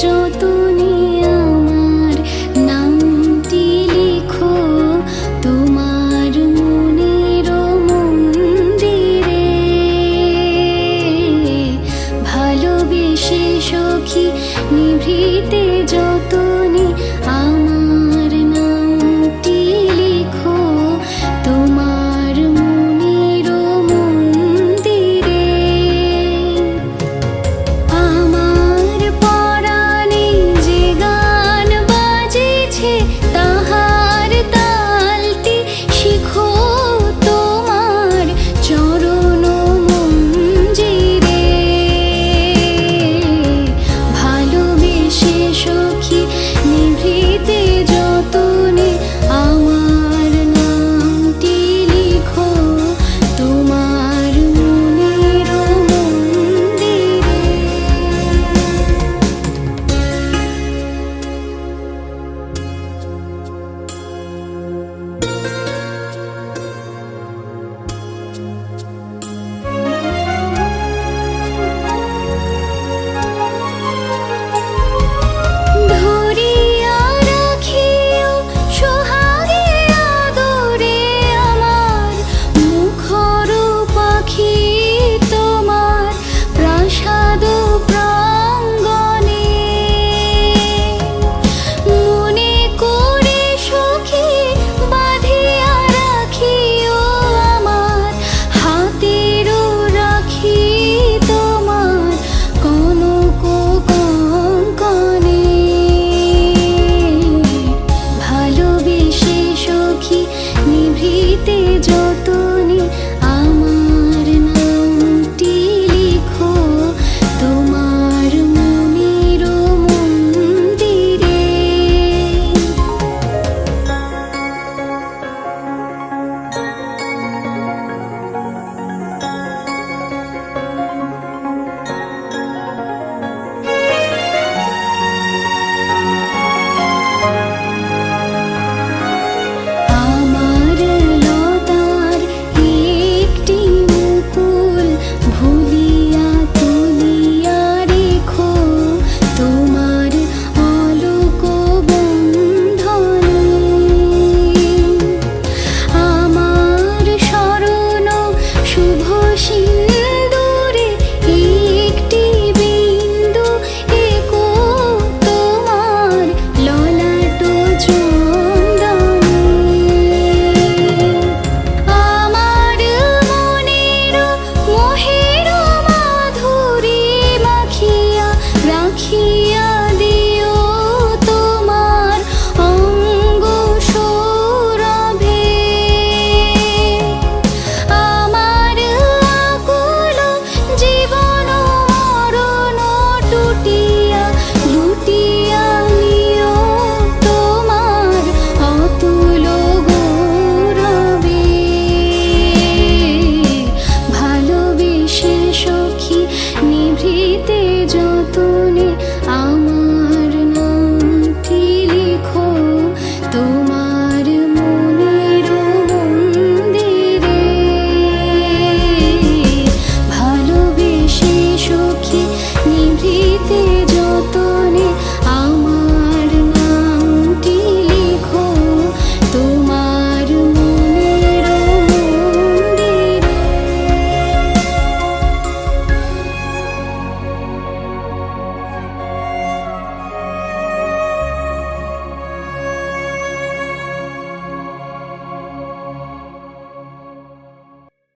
যতনে আমার নামটি লিখো তোমার মনের মন্দিরে। ভালোবেসে সখী নিভৃতে যতনে আমার নামটি লিখো তোমার মনের মন্দিরে। আমার পরাণে যে গান বাজেছে তাহার তালটি শিখো তোমার চরণ মঞ্জিরে। ভালোবেসে সখী নিভৃতে যতনে আমার নামটি লিখো তোমার মনের মন্দিরে। ধরিয়া রাখিও সোহাগে আদরে আমার মুখর পাখি তোমার প্রাসাদ প্রাঙ্গণে। মনে করে সখী বাঁধিয়া রাখিও আমার হাতের রাখি তোমার কনক কঙ্কণে। ভালোবেসে সখী নিভৃতে যতনে আমার নামটি লিখো তোমার মনের মন্দিরে। আমার লতার একটি মুকুল ভুলিয়া তুলিয়া রেখো তোমার অলোক বন্ধনে। আমার শরণ শুভ সিন্দুরে একটি বিন্দু এঁকো তোমার ললাট চন্দনে। আমার মনের মোহের মাধুরী মাখিয়া রাখিয়া দিও তোমার অঙ্গ সৌরভে। আমার আকুল জীবন মরণ টুটিয়া লুটিয়া নিও তোমার অতুল গৌরবে। ভালোবেসে সখী নিভৃতে